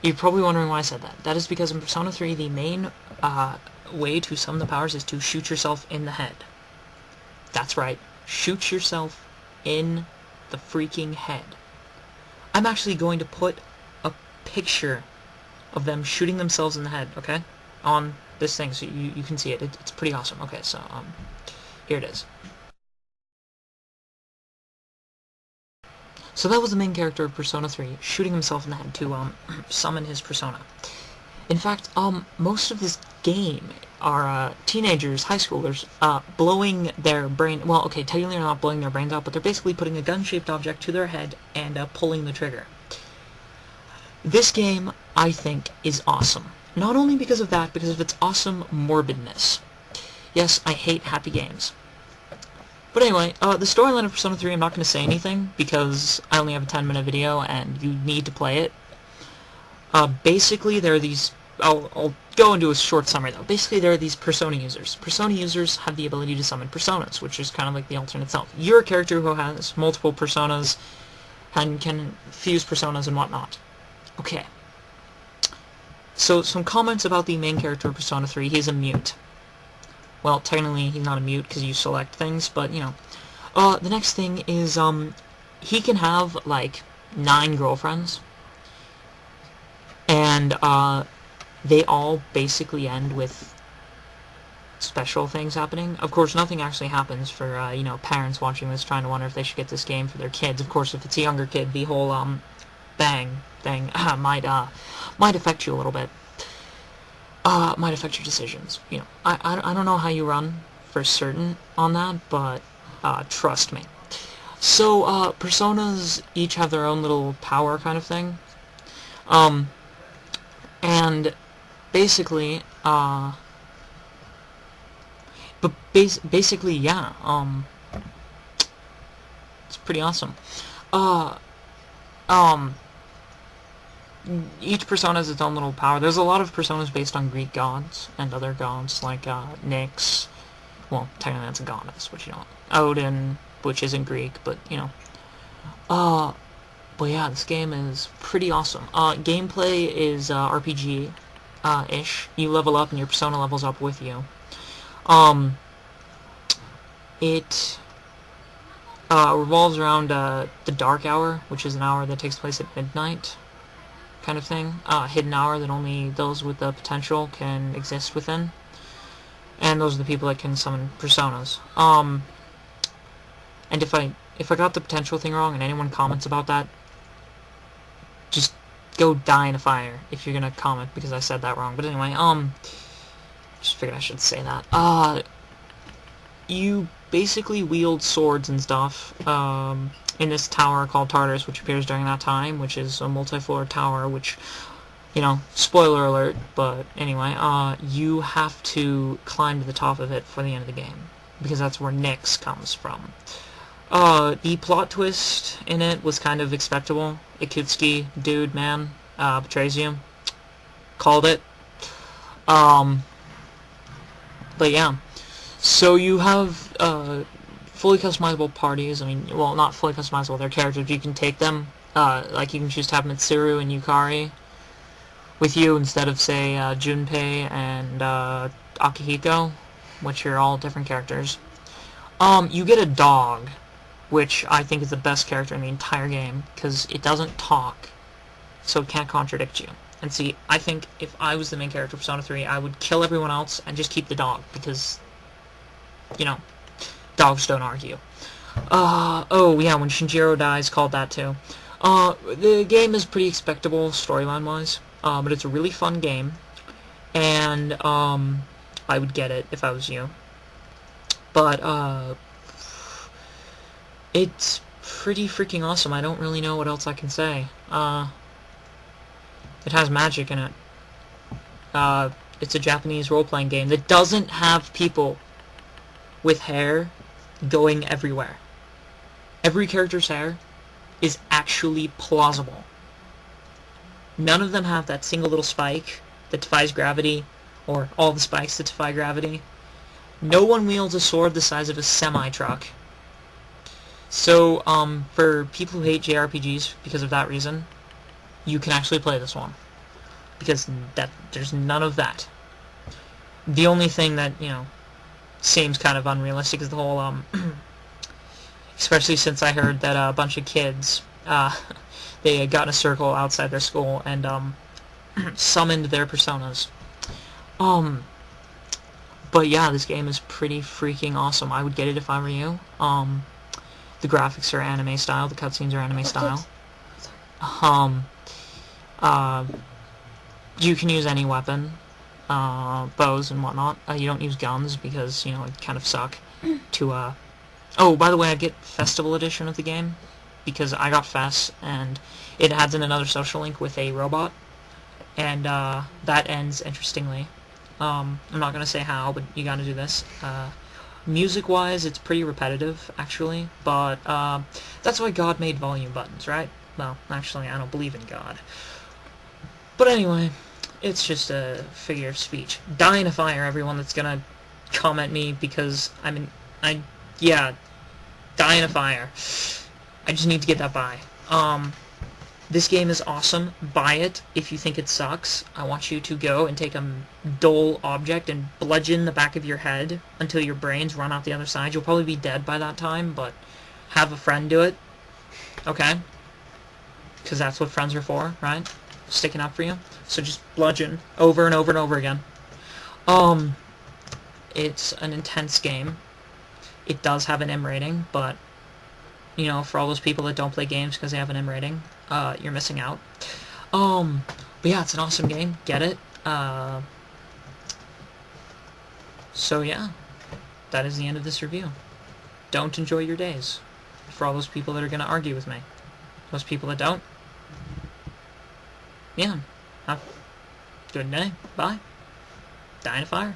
You're probably wondering why I said that. That is because in Persona 3, the main way to summon the powers is to shoot yourself in the head. That's right. Shoot yourself in the freaking head. I'm actually going to put a picture of them shooting themselves in the head, okay? On this thing, so you can see it. It's pretty awesome. Okay, so, here it is. So that was the main character of Persona 3, shooting himself in the head to, summon his persona. In fact, most of this game are, teenagers, high schoolers, blowing their brain... Well, okay, technically they're not blowing their brains out, but they're basically putting a gun-shaped object to their head and, pulling the trigger. This game, I think, is awesome. Not only because of that, because of its awesome morbidness. Yes, I hate happy games. But anyway, the storyline of Persona 3, I'm not going to say anything, because I only have a 10-minute video, and you need to play it. Basically, there are these... I'll go into a short summary, though. Basically, there are these Persona users. Persona users have the ability to summon Personas, which is kind of like the alternate self. You're a character who has multiple Personas, and can fuse Personas and whatnot. Okay. So, some comments about the main character of Persona 3. He's a mute. Well, technically, he's not a mute because you select things, but, you know. The next thing is, he can have, like, 9 girlfriends. And, they all basically end with special things happening. Of course, nothing actually happens for, you know, parents watching this trying to wonder if they should get this game for their kids. Of course, if it's a younger kid, the whole, bang thing might affect you a little bit. Might affect your decisions. You know, I don't know how you run for certain on that, but trust me. So personas each have their own little power kind of thing. And basically, basically, yeah. It's pretty awesome. Each persona has its own little power. There's a lot of personas based on Greek gods and other gods, like, Nyx. Well, technically that's a goddess, which you know. Odin, which isn't Greek, but, you know. But yeah, this game is pretty awesome. Gameplay is, RPG-ish. You level up and your persona levels up with you. It revolves around, the Dark Hour, which is an hour that takes place at midnight. Kind of thing. Hidden hour that only those with the potential can exist within. And those are the people that can summon personas. And if I got the potential thing wrong and anyone comments about that, just go die in a fire if you're gonna comment because I said that wrong. But anyway, just figured I should say that. You basically wield swords and stuff, in this tower called Tartarus, which appears during that time, which is a multi-floor tower, which, you know, spoiler alert, but anyway, you have to climb to the top of it for the end of the game, because that's where Nyx comes from. The plot twist in it was kind of expectable. Ikutsuki, dude, man, betrays you. Called it. But yeah. So you have, fully customizable parties. I mean, well, not fully customizable, they're characters. You can take them, like you can choose to have Mitsuru and Yukari with you instead of, say, Junpei and, Akihiko, which are all different characters. You get a dog, which I think is the best character in the entire game, because it doesn't talk, so it can't contradict you. And see, I think if I was the main character of Persona 3, I would kill everyone else and just keep the dog, because, you know, dogs don't argue. Oh yeah, when Shinjiro dies, called that too. The game is pretty expectable storyline-wise, but it's a really fun game, and, I would get it if I was you. But, it's pretty freaking awesome. I don't really know what else I can say. It has magic in it. It's a Japanese role-playing game that doesn't have people with hair going everywhere. Every character's hair is actually plausible. None of them have that single little spike that defies gravity, or all the spikes that defy gravity. No one wields a sword the size of a semi-truck. So, for people who hate JRPGs because of that reason, you can actually play this one. because there's none of that. The only thing that, seems kind of unrealistic is the whole, especially since I heard that a bunch of kids, they got in a circle outside their school and, summoned their personas. But yeah, this game is pretty freaking awesome. I would get it if I were you. The graphics are anime style, the cutscenes are anime style. You can use any weapon, bows and whatnot. You don't use guns because, it kind of suck to, Oh, by the way, I get Festival Edition of the game because I got Fest, and it adds in another social link with a robot, and that ends interestingly. I'm not gonna say how, but you gotta do this. Music-wise, it's pretty repetitive, actually, but that's why God made volume buttons, right? Well, actually, I don't believe in God. But anyway, it's just a figure of speech. Dying to fire everyone that's gonna comment me because yeah, dying to fire. I just need to get that by. This game is awesome. Buy it if you think it sucks. I want you to go and take a dull object and bludgeon the back of your head until your brains run out the other side. You'll probably be dead by that time, but have a friend do it. Okay? Because that's what friends are for, right? Sticking up for you. So just bludgeon over and over and over again. It's an intense game. It does have an M rating, but for all those people that don't play games because they have an M rating, you're missing out. But yeah, it's an awesome game. Get it. So yeah, that is the end of this review. Don't enjoy your days. For all those people that are going to argue with me. Those people that don't, yeah, have a good day. Bye. Dying to fire.